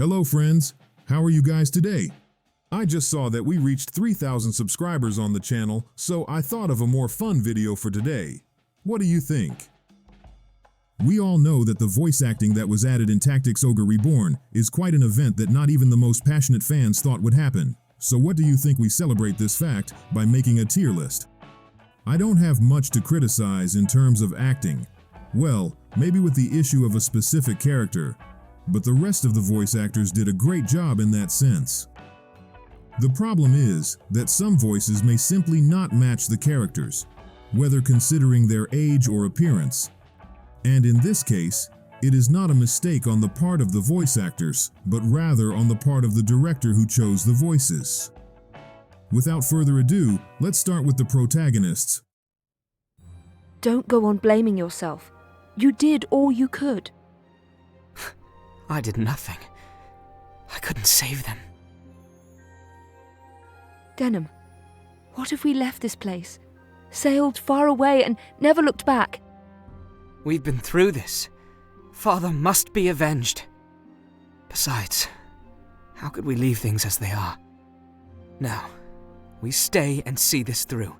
Hello friends, how are you guys today? I just saw that we reached 3,000 subscribers on the channel, so I thought of a more fun video for today. What do you think? We all know that the voice acting that was added in Tactics Ogre Reborn is quite an event that not even the most passionate fans thought would happen. So what do you think we celebrate this fact by making a tier list? I don't have much to criticize in terms of acting. Well, maybe with the issue of a specific character, but the rest of the voice actors did a great job in that sense. The problem is that some voices may simply not match the characters, whether considering their age or appearance. And in this case, it is not a mistake on the part of the voice actors, but rather on the part of the director who chose the voices. Without further ado, let's start with the protagonists. Don't go on blaming yourself. You did all you could. I did nothing. I couldn't save them. Denim, what if we left this place, sailed far away and never looked back? We've been through this. Father must be avenged. Besides, how could we leave things as they are? Now, we stay and see this through.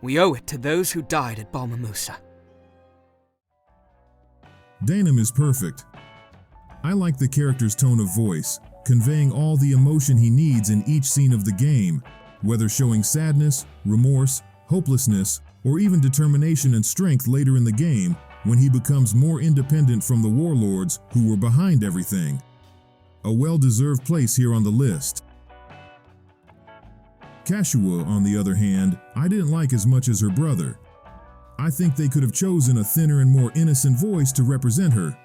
We owe it to those who died at Balma Musa. Denim is perfect. I like the character's tone of voice, conveying all the emotion he needs in each scene of the game, whether showing sadness, remorse, hopelessness, or even determination and strength later in the game when he becomes more independent from the warlords who were behind everything. A well-deserved place here on the list. Kashua, on the other hand, I didn't like as much as her brother. I think they could have chosen a thinner and more innocent voice to represent her.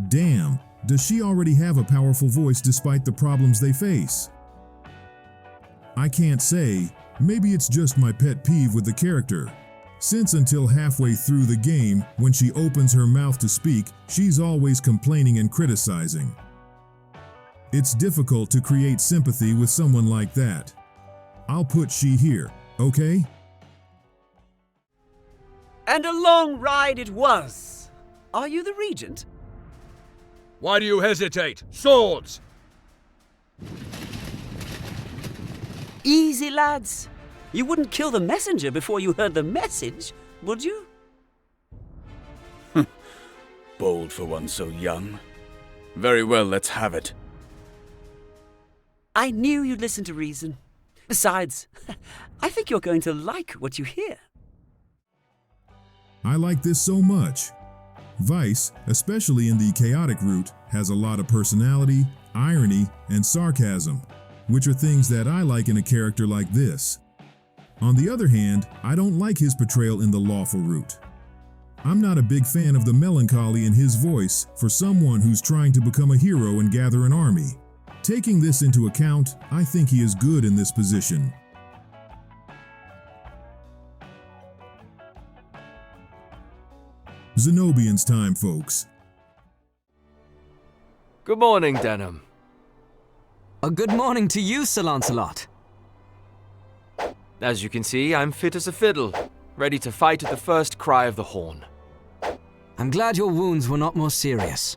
Damn, does she already have a powerful voice despite the problems they face? I can't say, maybe it's just my pet peeve with the character, since until halfway through the game, when she opens her mouth to speak, she's always complaining and criticizing. It's difficult to create sympathy with someone like that. I'll put she here, okay? And a long ride it was. Are you the regent? Why do you hesitate? Swords! Easy, lads. You wouldn't kill the messenger before you heard the message, would you? Bold for one so young. Very well, let's have it. I knew you'd listen to reason. Besides, I think you're going to like what you hear. I like this so much. Vice, especially in the chaotic route, has a lot of personality, irony, and sarcasm, which are things that I like in a character like this. On the other hand, I don't like his portrayal in the lawful route. I'm not a big fan of the melancholy in his voice for someone who's trying to become a hero and gather an army. Taking this into account, I think he is good in this position. Zenobian's time, folks. Good morning, Denim. A good morning to you, Sir Lancelot. As you can see, I'm fit as a fiddle, ready to fight at the first cry of the horn. I'm glad your wounds were not more serious.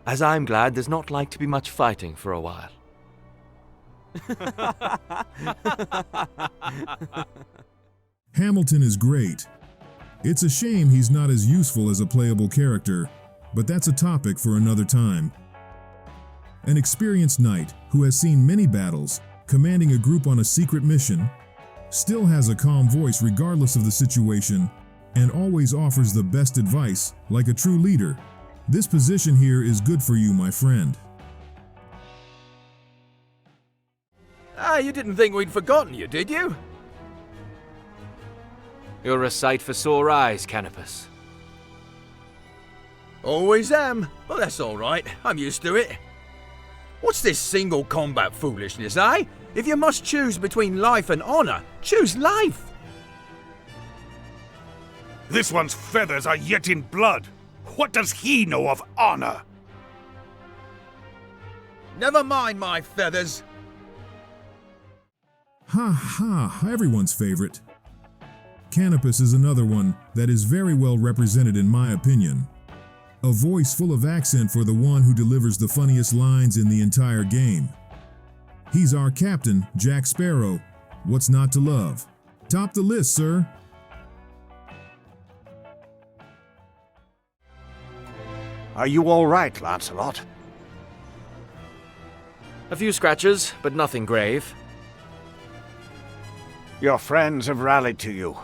As I'm glad there's not like to be much fighting for a while. Hamilton is great. It's a shame he's not as useful as a playable character, but that's a topic for another time. An experienced knight who has seen many battles, commanding a group on a secret mission, still has a calm voice regardless of the situation, and always offers the best advice like a true leader. This position here is good for you, my friend. You didn't think we'd forgotten you, did you? You're a sight for sore eyes, Canopus. Always am, but that's all right. I'm used to it. What's this single combat foolishness, eh? If you must choose between life and honor, choose life. This one's feathers are yet in blood. What does he know of honor? Never mind my feathers. Ha ha, everyone's favorite. Canopus is another one that is very well represented in my opinion. A voice full of accent for the one who delivers the funniest lines in the entire game. He's our captain, Jack Sparrow. What's not to love? Top the list, sir. Are you all right, Lancelot? A few scratches, but nothing grave. Your friends have rallied to you.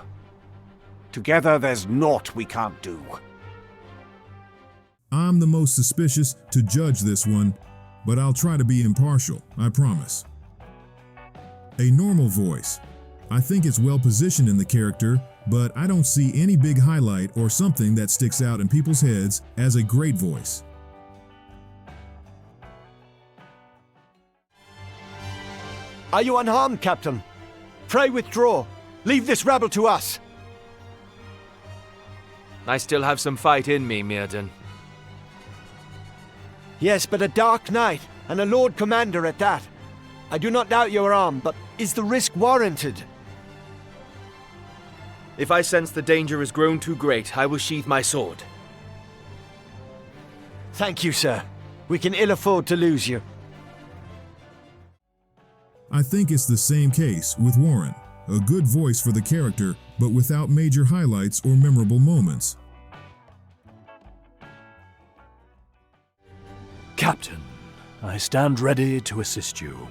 Together, there's naught we can't do. I'm the most suspicious to judge this one, but I'll try to be impartial, I promise. A normal voice. I think it's well positioned in the character, but I don't see any big highlight or something that sticks out in people's heads as a great voice. Are you unharmed, Captain? Pray withdraw. Leave this rabble to us. I still have some fight in me, Mirden. Yes, but a dark night, and a Lord Commander at that. I do not doubt you are armed, but is the risk warranted? If I sense the danger has grown too great, I will sheath my sword. Thank you, sir. We can ill afford to lose you. I think it's the same case with Warren. A good voice for the character, but without major highlights or memorable moments. Captain, I stand ready to assist you.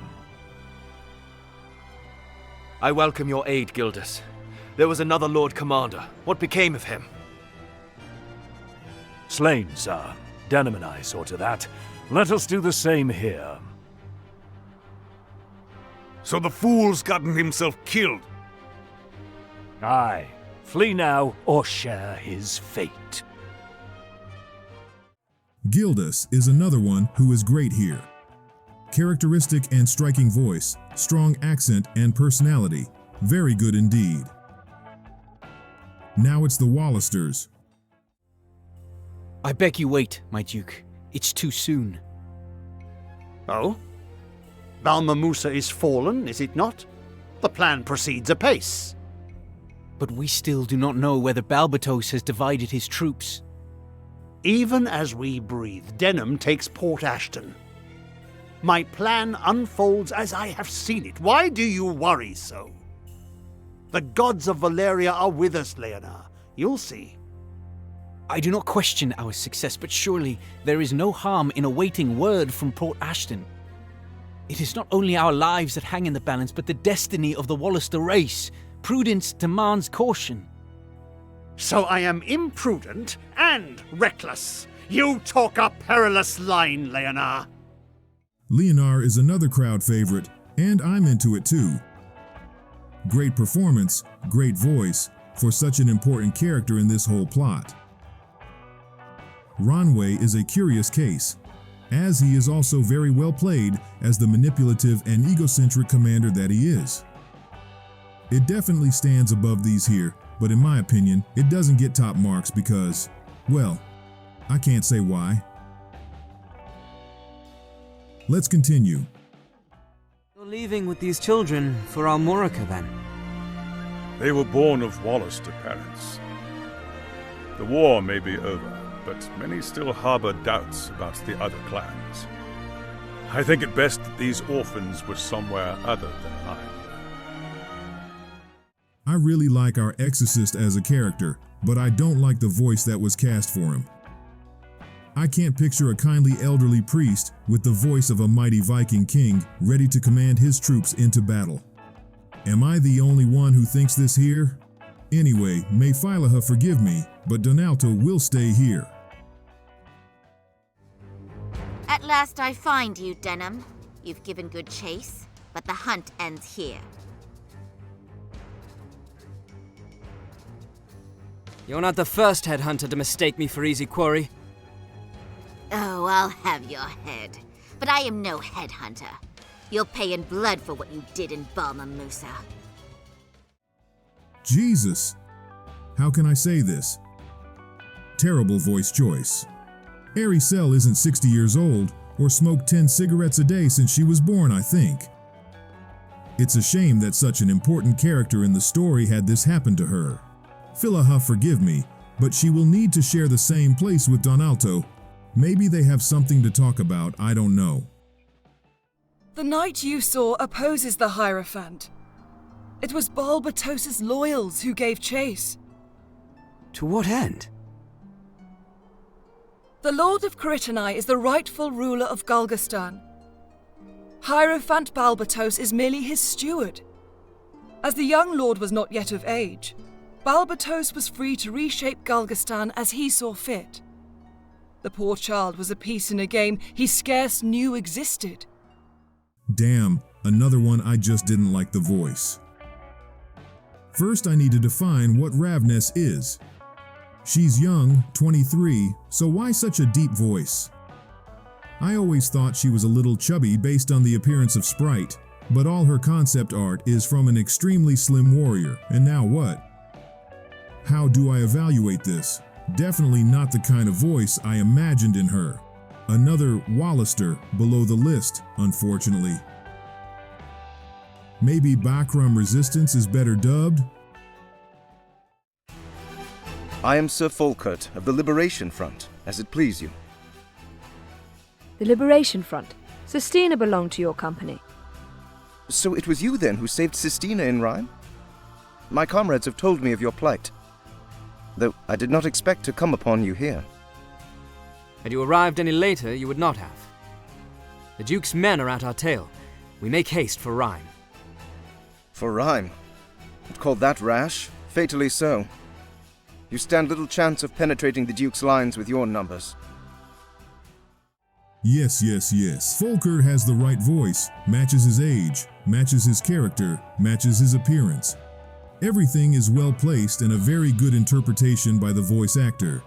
I welcome your aid, Gildas. There was another Lord Commander. What became of him? Slain, sir. Denham and I saw to that. Let us do the same here. So the fool's gotten himself killed. Aye. Flee now or share his fate. Gildas is another one who is great here. Characteristic and striking voice, strong accent and personality. Very good indeed. Now it's the Wallisters. I beg you wait, my Duke. It's too soon. Oh? Balma Musa is fallen, is it not? The plan proceeds apace. But we still do not know whether Balbatos has divided his troops. Even as we breathe, Denham takes Port Ashton. My plan unfolds as I have seen it. Why do you worry so? The gods of Valeria are with us, Leonard. You'll see. I do not question our success, but surely there is no harm in awaiting word from Port Ashton. It is not only our lives that hang in the balance, but the destiny of the Wallister race. Prudence demands caution. So I am imprudent and reckless. You talk a perilous line, Leonard. Leonard is another crowd favorite, and I'm into it too. Great performance, great voice, for such an important character in this whole plot. Ronway is a curious case, as he is also very well played as the manipulative and egocentric commander that he is. It definitely stands above these here, but in my opinion, it doesn't get top marks because, well, I can't say why. Let's continue. You're leaving with these children for Almorica, then? They were born of Wallister parents. The war may be over, but many still harbor doubts about the other clans. I think it best that these orphans were somewhere other than mine. I really like our exorcist as a character, but I don't like the voice that was cast for him. I can't picture a kindly elderly priest with the voice of a mighty Viking king ready to command his troops into battle. Am I the only one who thinks this here? Anyway, may Phylaha forgive me, but Donalto will stay here. At last I find you, Denham. You've given good chase, but the hunt ends here. You're not the first headhunter to mistake me for easy quarry. Oh, I'll have your head. But I am no headhunter. You'll pay in blood for what you did in Balma Musa. Jesus! How can I say this? Terrible voice choice. Aricel isn't 60 years old or smoked 10 cigarettes a day since she was born, I think. It's a shame that such an important character in the story had this happen to her. Philaha, forgive me, but she will need to share the same place with Donalto. Maybe they have something to talk about, I don't know. The knight you saw opposes the Hierophant. It was Balbatos's loyals who gave chase. To what end? The Lord of Caritanai is the rightful ruler of Gulgastan. Hierophant Balbatos is merely his steward. As the young lord was not yet of age, Balbatos was free to reshape Gulgastan as he saw fit. The poor child was a piece in a game he scarce knew existed. Damn, another one I just didn't like the voice. First, I need to define what Ravness is. She's young, 23, so why such a deep voice? I always thought she was a little chubby based on the appearance of Sprite, but all her concept art is from an extremely slim warrior, and now what? How do I evaluate this? Definitely not the kind of voice I imagined in her. Another Wallister below the list, unfortunately. Maybe Bakram Resistance is better dubbed? I am Sir Falkert of the Liberation Front, as it please you. The Liberation Front. Sistina belonged to your company. So it was you then who saved Sistina in Rhyme? My comrades have told me of your plight, though I did not expect to come upon you here. Had you arrived any later, you would not have. The Duke's men are at our tail. We make haste for Rhyme. For Rhyme? Would call that rash? Fatally so. You stand little chance of penetrating the Duke's lines with your numbers. Yes. Folkert has the right voice, matches his age, matches his character, matches his appearance. Everything is well placed and a very good interpretation by the voice actor.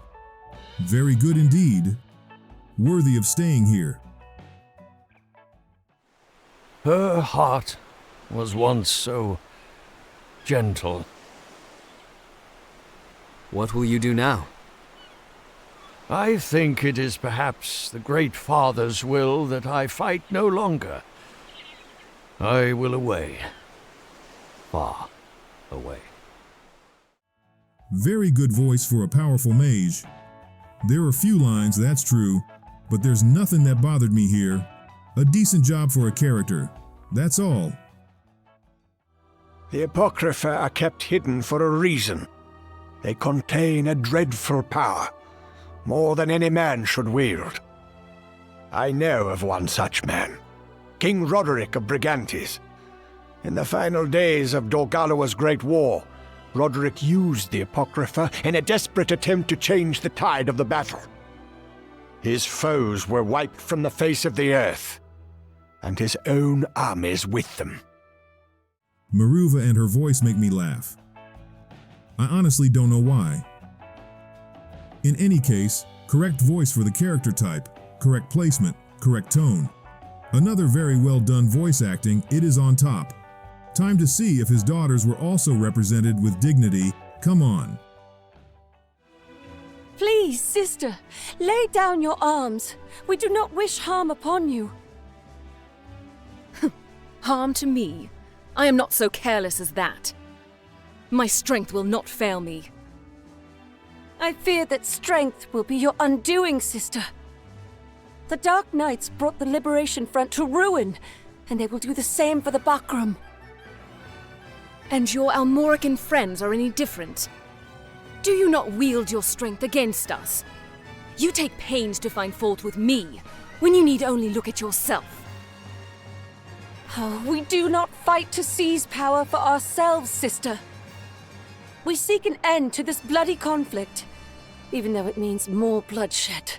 Very good indeed. Worthy of staying here. Her heart was once so gentle. What will you do now? I think it is perhaps the Great Father's will that I fight no longer. I will away. Far away. Very good voice for a powerful mage. There are few lines, that's true, but there's nothing that bothered me here. A decent job for a character. That's all. The Apocrypha are kept hidden for a reason. They contain a dreadful power, more than any man should wield. I know of one such man, King Roderick of Brigantes. In the final days of Dorgalawa's Great War, Roderick used the Apocrypha in a desperate attempt to change the tide of the battle. His foes were wiped from the face of the earth, and his own armies with them. Maruva and her voice make me laugh. I honestly don't know why. In any case, correct voice for the character type, correct placement, correct tone. Another very well done voice acting, it is on top. Time to see if his daughters were also represented with dignity. Come on. Please, sister, lay down your arms. We do not wish harm upon you. Harm to me? I am not so careless as that. My strength will not fail me. I fear that strength will be your undoing, sister. The Dark Knights brought the Liberation Front to ruin, and they will do the same for the Bakram. And your Almorican friends are any different? Do you not wield your strength against us? You take pains to find fault with me, when you need only look at yourself. Oh, we do not fight to seize power for ourselves, sister. We seek an end to this bloody conflict, even though it means more bloodshed.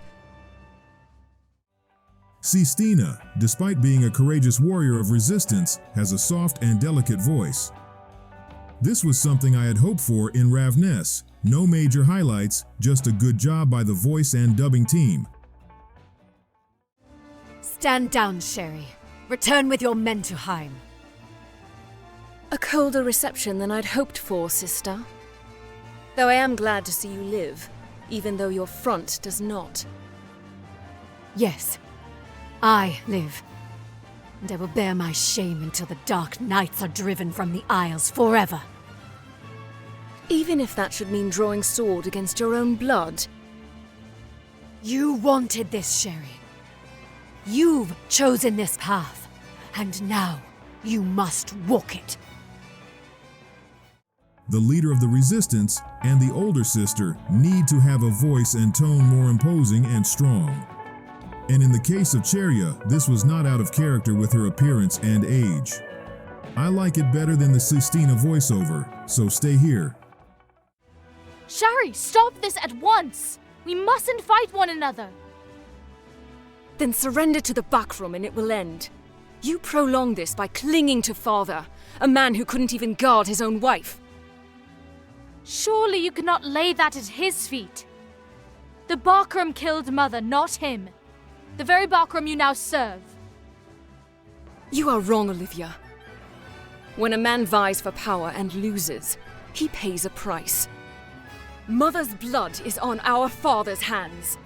Sistina, despite being a courageous warrior of resistance, has a soft and delicate voice. This was something I had hoped for in Ravness. No major highlights, just a good job by the voice and dubbing team. Stand down, Sherry. Return with your men to Heim. A colder reception than I'd hoped for, sister. Though I am glad to see you live, even though your front does not. Yes, I live. And I will bear my shame until the Dark Knights are driven from the Isles forever. Even if that should mean drawing sword against your own blood. You wanted this, Sherry. You've chosen this path, and now you must walk it. The leader of the resistance and the older sister need to have a voice and tone more imposing and strong. And in the case of Cheria, this was not out of character with her appearance and age. I like it better than the Sistina voiceover, so stay here. Sherry, stop this at once! We mustn't fight one another! Then surrender to the backroom and it will end. You prolong this by clinging to father, a man who couldn't even guard his own wife. Surely you cannot lay that at his feet. The Barkram killed mother, not him. The very Barkram you now serve. You are wrong, Olivia. When a man vies for power and loses, he pays a price. Mother's blood is on our father's hands.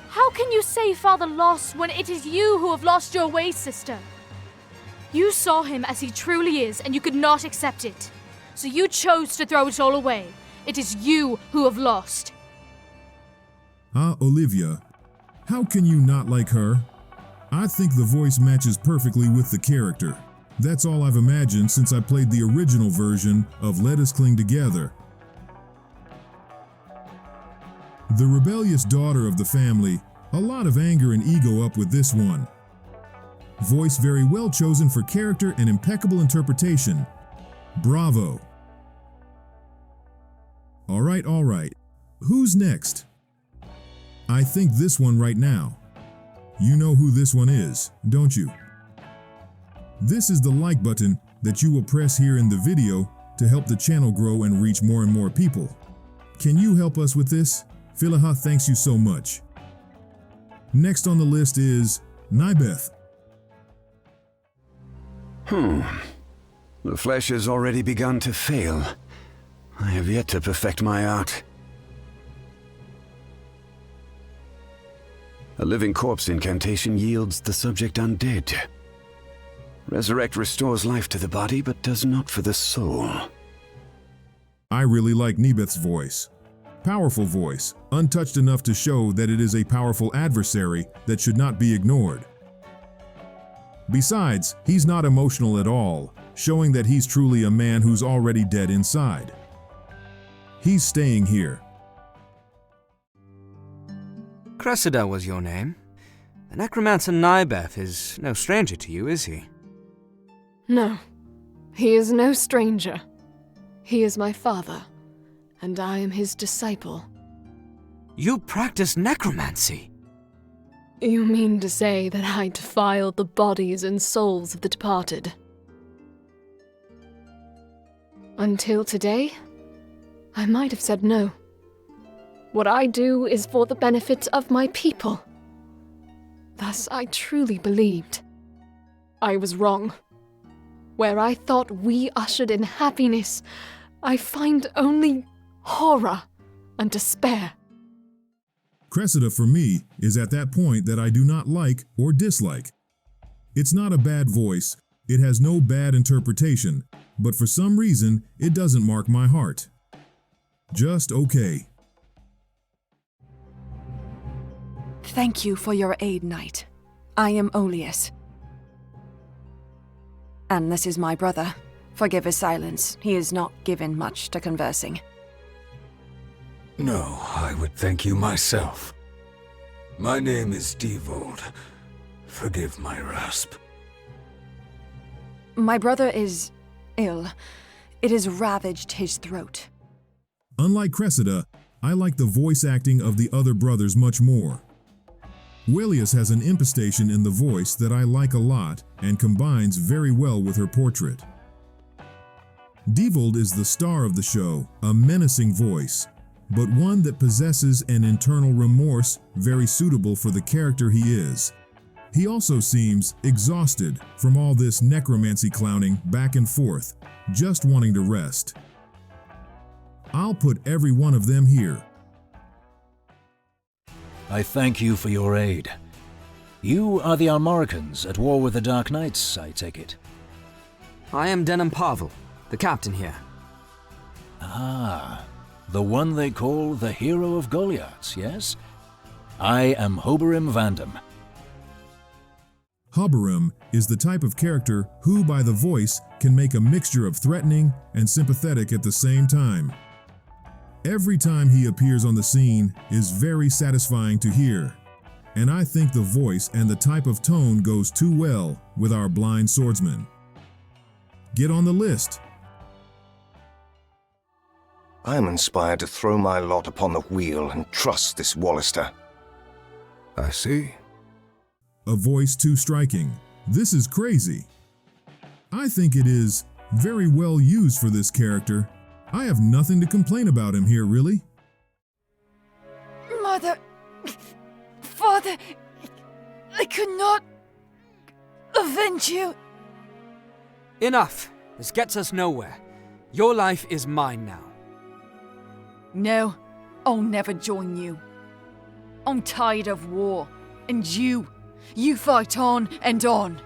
How can you say father lost when it is you who have lost your way, sister? You saw him as he truly is and you could not accept it. So you chose to throw it all away. It is you who have lost. Ah, Olivia, how can you not like her? I think the voice matches perfectly with the character. That's all I've imagined since I played the original version of Let Us Cling Together. The rebellious daughter of the family, a lot of anger and ego up with this one. Voice very well chosen for character and impeccable interpretation. Bravo. All right. Who's next? I think this one right now. You know who this one is, don't you? This is the like button that you will press here in the video to help the channel grow and reach more and more people. Can you help us with this? Philaha thanks you so much. Next on the list is Nybeth. The flesh has already begun to fail. I have yet to perfect my art. A living corpse incantation yields the subject undead. Resurrect restores life to the body, but does not for the soul. I really like Nybeth's voice. Powerful voice, untouched enough to show that it is a powerful adversary that should not be ignored. Besides, he's not emotional at all, showing that he's truly a man who's already dead inside. He's staying here. Cressida was your name. The necromancer Nybeth is no stranger to you, is he? No, he is no stranger. He is my father, and I am his disciple. You practice necromancy? You mean to say that I defiled the bodies and souls of the departed? Until today, I might have said no. What I do is for the benefit of my people. Thus I truly believed. I was wrong. Where I thought we ushered in happiness, I find only horror and despair. Cressida, for me, is at that point that I do not like or dislike. It's not a bad voice, it has no bad interpretation, but for some reason, it doesn't mark my heart. Just okay. Thank you for your aid, Knight. I am Olius. And this is my brother. Forgive his silence. He is not given much to conversing. No, I would thank you myself. My name is Devold. Forgive my rasp. My brother is ill. It has ravaged his throat. Unlike Cressida, I like the voice acting of the other brothers much more. Welius has an impostation in the voice that I like a lot and combines very well with her portrait. Devold is the star of the show, a menacing voice, but one that possesses an internal remorse very suitable for the character he is. He also seems exhausted from all this necromancy clowning back and forth, just wanting to rest. I'll put every one of them here. I thank you for your aid. You are the Almoricans at war with the Dark Knights, I take it. I am Denham Parvel, the captain here. Ah, the one they call the Hero of Goliaths, yes? I am Hoberim Vandam. Hoberim is the type of character who, by the voice, can make a mixture of threatening and sympathetic at the same time. Every time he appears on the scene is very satisfying to hear, and I think the voice and the type of tone goes too well with our blind swordsman. Get on the list. I am inspired to throw my lot upon the wheel and trust this Wallister. I see. A voice too striking. This is crazy. I think it is very well used for this character. I have nothing to complain about him here, really. Mother... Father... I could not... avenge you. Enough. This gets us nowhere. Your life is mine now. No, I'll never join you. I'm tired of war. And you fight on and on.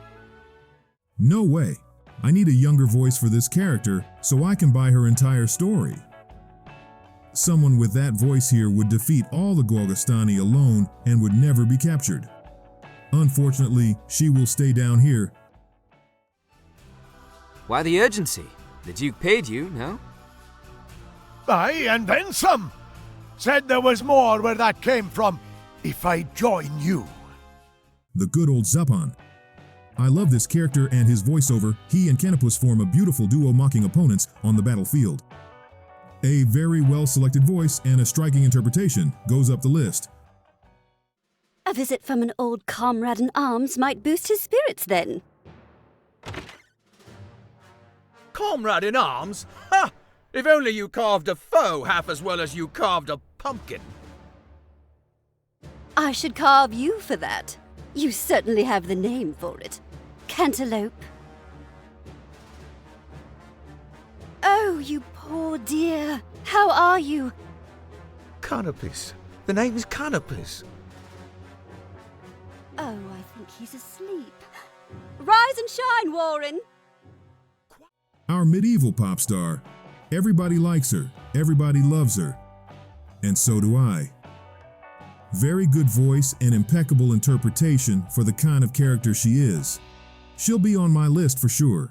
No way. I need a younger voice for this character so I can buy her entire story. Someone with that voice here would defeat all the Golgostani alone and would never be captured. Unfortunately, she will stay down here. Why the urgency? The Duke paid you, no? Aye, and then some. Said there was more where that came from, if I join you. The good old Zapan. I love this character and his voiceover. He and Canopus form a beautiful duo mocking opponents on the battlefield. A very well-selected voice and a striking interpretation goes up the list. A visit from an old comrade in arms might boost his spirits then. Comrade in arms? Ha! If only you carved a foe half as well as you carved a pumpkin. I should carve you for that. You certainly have the name for it. Cantaloupe. Oh, you poor dear. How are you? Canopus. The name's Canopus. Oh, I think he's asleep. Rise and shine, Warren! Our medieval pop star. Everybody likes her. Everybody loves her. And so do I. Very good voice and impeccable interpretation for the kind of character she is. She'll be on my list for sure.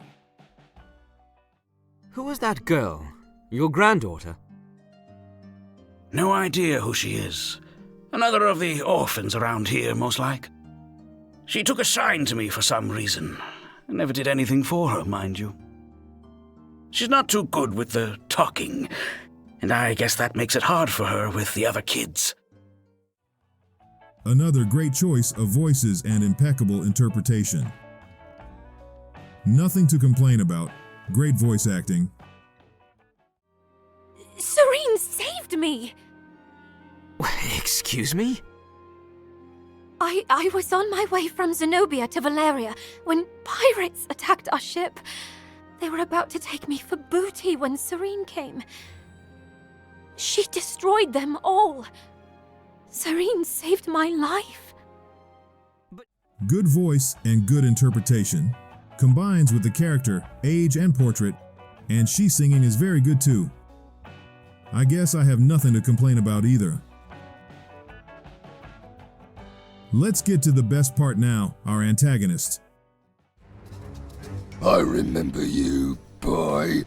Who was that girl? Your granddaughter? No idea who she is. Another of the orphans around here, most like. She took a shine to me for some reason. I never did anything for her, mind you. She's not too good with the talking, and I guess that makes it hard for her with the other kids. Another great choice of voices and impeccable interpretation. Nothing to complain about. Great voice acting. Serene saved me! Excuse me? I was on my way from Zenobia to Valeria when pirates attacked our ship. They were about to take me for booty when Serene came. She destroyed them all. Serene saved my life. Good voice and good interpretation combines with the character, age, and portrait, and she singing is very good too. I guess I have nothing to complain about either. Let's get to the best part now, our antagonist. I remember you, boy.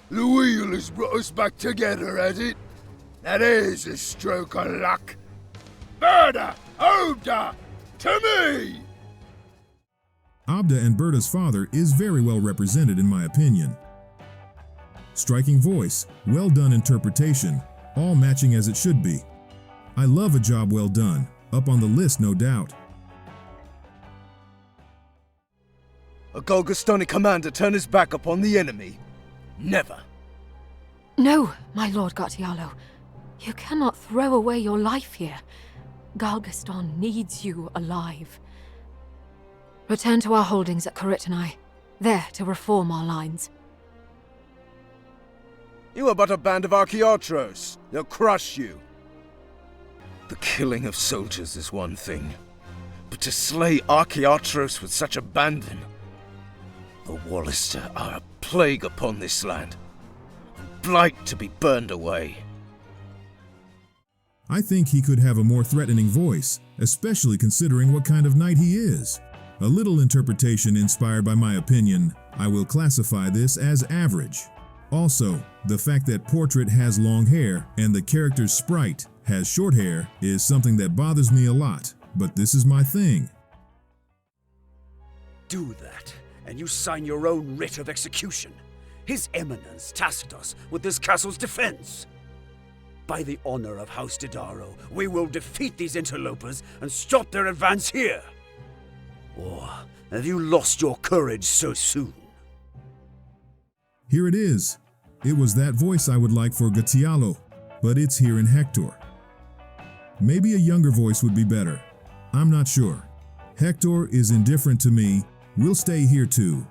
The wheel has brought us back together, has it? That is a stroke of luck. Berta! Obda! To me! Abda and Berta's father is very well represented in my opinion. Striking voice, well done interpretation, all matching as it should be. I love a job well done, up on the list no doubt. A Golgostani commander turn his back upon the enemy? Never. No, my lord Gartialo. You cannot throw away your life here. Galgaston needs you alive. Return to our holdings at Koritani, there to reform our lines. You are but a band of Archaeotros. They'll crush you. The killing of soldiers is one thing, but to slay Archaeotros with such abandon. The Wallister are a plague upon this land. blight to be burned away. I think he could have a more threatening voice, especially considering what kind of knight he is. A little interpretation inspired by my opinion, I will classify this as average. Also, the fact that Portrait has long hair and the character's sprite has short hair is something that bothers me a lot, but this is my thing. Do that, and you sign your own writ of execution. His Eminence tasked us with this castle's defense. By the honor of House Didaro, we will defeat these interlopers and stop their advance here. Or have you lost your courage so soon? Here it is. It was that voice I would like for Gatialo, but it's here in Hector. Maybe a younger voice would be better. I'm not sure. Hector is indifferent to me. We'll stay here too.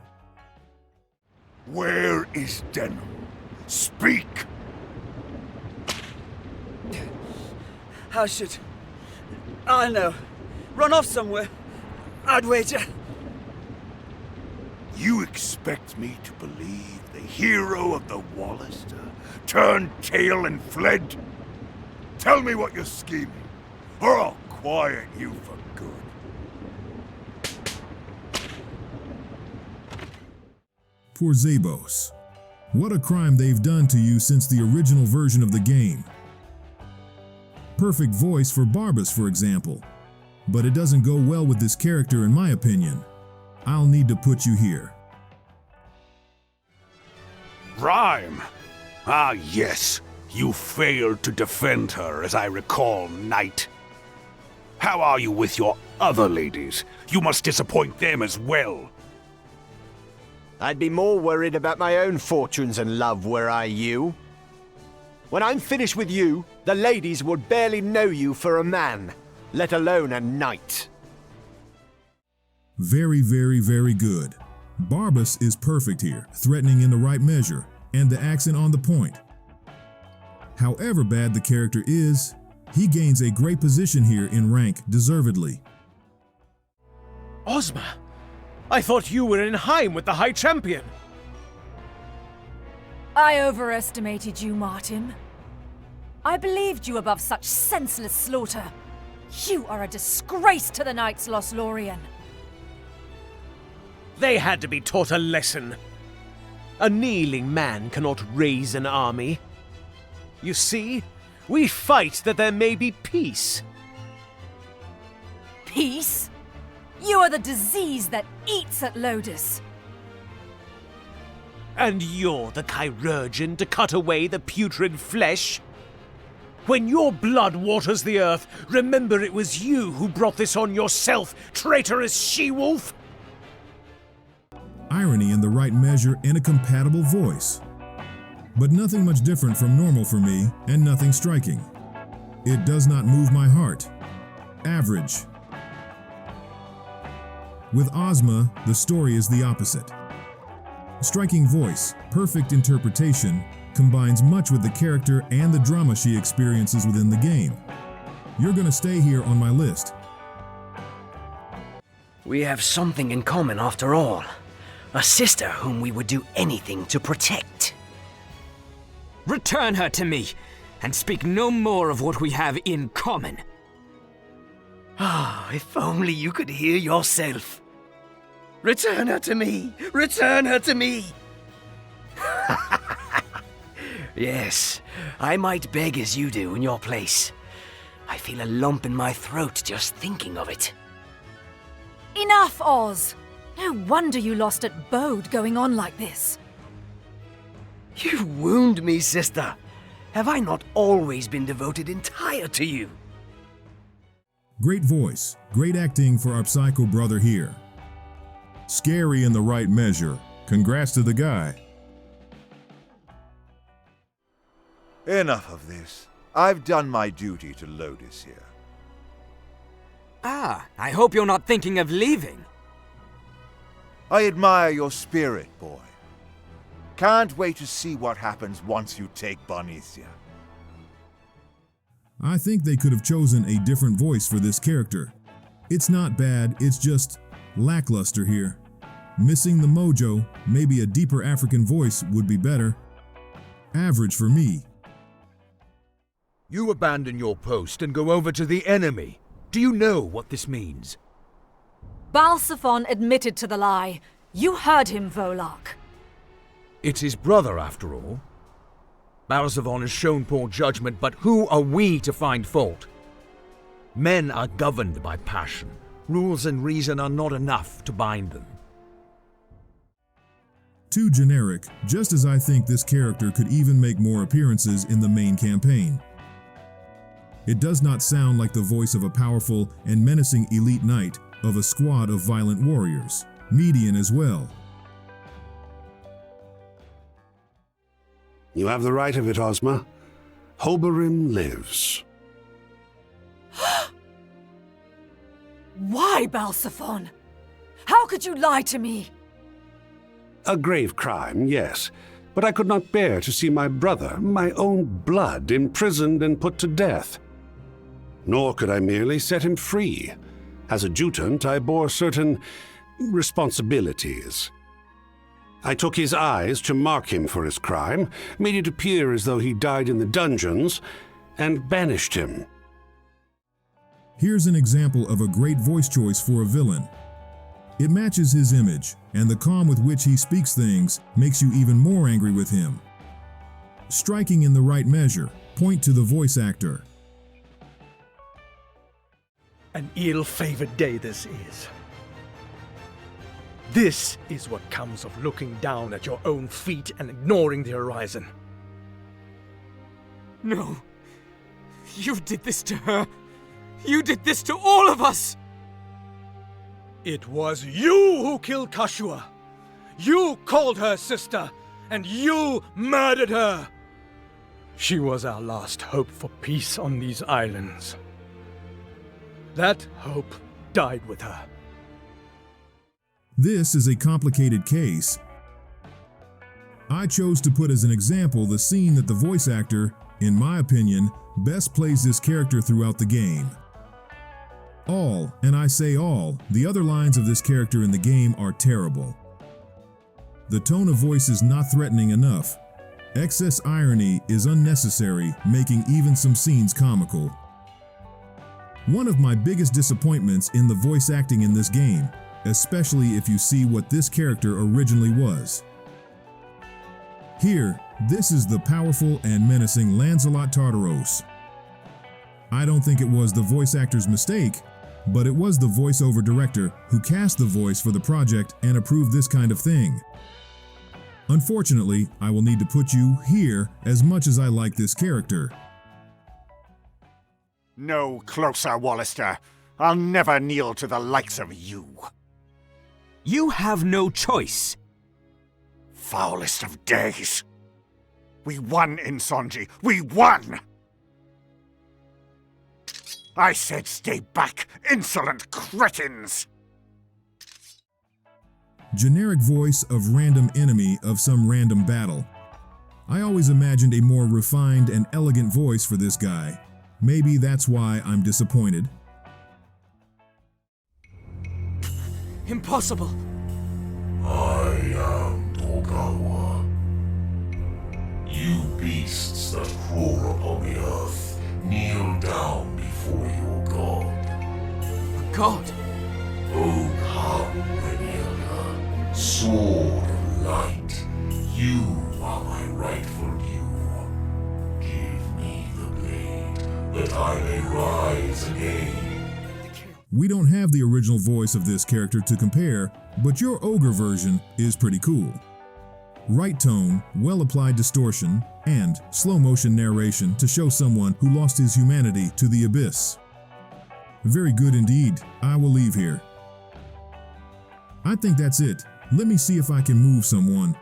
Where is Denham? Speak! How should I know? Run off somewhere, I'd wager. You expect me to believe the hero of the Wallister turned tail and fled? Tell me what you're scheming, or I'll quiet you for good. Poor Zabos. What a crime they've done to you since the original version of the game. Perfect voice for Barbas, for example. But it doesn't go well with this character in my opinion. I'll need to put you here. Rhyme! Ah, yes. You failed to defend her, as I recall, knight. How are you with your other ladies? You must disappoint them as well. I'd be more worried about my own fortunes and love were I you. When I'm finished with you, the ladies would barely know you for a man, let alone a knight. Very, very, very good. Barbas is perfect here, threatening in the right measure, and the accent on the point. However bad the character is, he gains a great position here in rank deservedly. Ozma, I thought you were in Heim with the High Champion. I overestimated you, Martin. I believed you above such senseless slaughter. You are a disgrace to the Knights Lothlorien. They had to be taught a lesson. A kneeling man cannot raise an army. You see, we fight that there may be peace. Peace? You are the disease that eats at Lodis. And you're the chirurgeon to cut away the putrid flesh? When your blood waters the earth, remember it was you who brought this on yourself, traitorous she-wolf! Irony in the right measure and a compatible voice. But nothing much different from normal for me, and nothing striking. It does not move my heart. Average. With Ozma, the story is the opposite. Striking voice, perfect interpretation, combines much with the character and the drama she experiences within the game. You're gonna stay here on my list. We have something in common after all. A sister whom we would do anything to protect. Return her to me, and speak no more of what we have in common. Ah, if only you could hear yourself. Return her to me! Return her to me! Yes, I might beg as you do in your place. I feel a lump in my throat just thinking of it. Enough, Oz! No wonder you lost at Bode going on like this. You wound me, sister. Have I not always been devoted entire to you? Great voice, great acting for our psycho brother here. Scary in the right measure. Congrats to the guy. Enough of this. I've done my duty to Lodis here. Ah, I hope you're not thinking of leaving. I admire your spirit, boy. Can't wait to see what happens once you take Barnicia. I think they could have chosen a different voice for this character. It's not bad, it's just lackluster here. Missing the mojo, maybe a deeper African voice would be better. average for me. You abandon your post and go over to the enemy. Do you know what this means? Balsaphon admitted to the lie. You heard him, Volok. It's his brother, after all. Balsaphon has shown poor judgment, but who are we to find fault? Men are governed by passion. Rules and reason are not enough to bind them. Too generic, just as I think this character could even make more appearances in the main campaign. It does not sound like the voice of a powerful and menacing elite knight of a squad of violent warriors. Median as well. You have the right of it, Ozma. Hoberim lives. Why, Balsaphon? How could you lie to me? A grave crime, yes. But I could not bear to see my brother, my own blood, imprisoned and put to death. Nor could I merely set him free. As adjutant, I bore certain responsibilities. I took his eyes to mark him for his crime, made it appear as though he died in the dungeons, and banished him. Here's an example of a great voice choice for a villain. It matches his image, and the calm with which he speaks things makes you even more angry with him. Striking in the right measure, point to the voice actor. An ill-favored day this is. This is what comes of looking down at your own feet and ignoring the horizon. No. You did this to her. You did this to all of us! It was you who killed Kashua. You called her sister, and you murdered her. She was our last hope for peace on these islands. That hope died with her. This is a complicated case. I chose to put as an example the scene that the voice actor, in my opinion, best plays this character throughout the game. All, and I say all, the other lines of this character in the game are terrible. The tone of voice is not threatening enough. Excess irony is unnecessary, making even some scenes comical. One of my biggest disappointments in the voice acting in this game, especially if you see what this character originally was. Here, this is the powerful and menacing Lancelot Tartaros. I don't think it was the voice actor's mistake, but it was the voiceover director who cast the voice for the project and approved this kind of thing. Unfortunately, I will need to put you here as much as I like this character. No closer, Wallister. I'll never kneel to the likes of you. You have no choice. Foulest of days. We won, Insonji. We won! I said stay back, insolent cretins! Generic voice of random enemy of some random battle. I always imagined a more refined and elegant voice for this guy. Maybe that's why I'm disappointed. Impossible. I am Togawa. You beasts that crawl upon the earth, kneel down before your god. A god? Oh, come, Renilda, sword of light. You are my rightful due. Give me the blade, that I may rise again. We don't have the original voice of this character to compare, but your ogre version is pretty cool. Right tone, well-applied distortion, and slow-motion narration to show someone who lost his humanity to the abyss. Very good indeed. I will leave here. I think that's it. Let me see if I can move someone.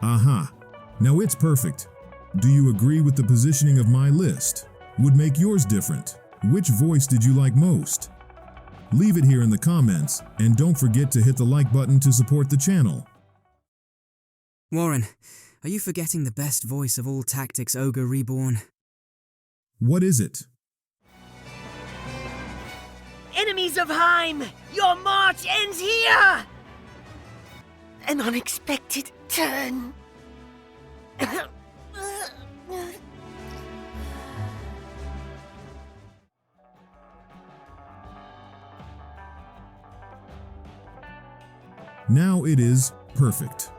Aha. Now it's perfect. Do you agree with the positioning of my list? Would make yours different. Which voice did you like most? Leave it here in the comments, and don't forget to hit the like button to support the channel. Warren, are you forgetting the best voice of all Tactics Ogre Reborn? What is it? Enemies of Heim! Your march ends here! An unexpected turn. Now it is perfect.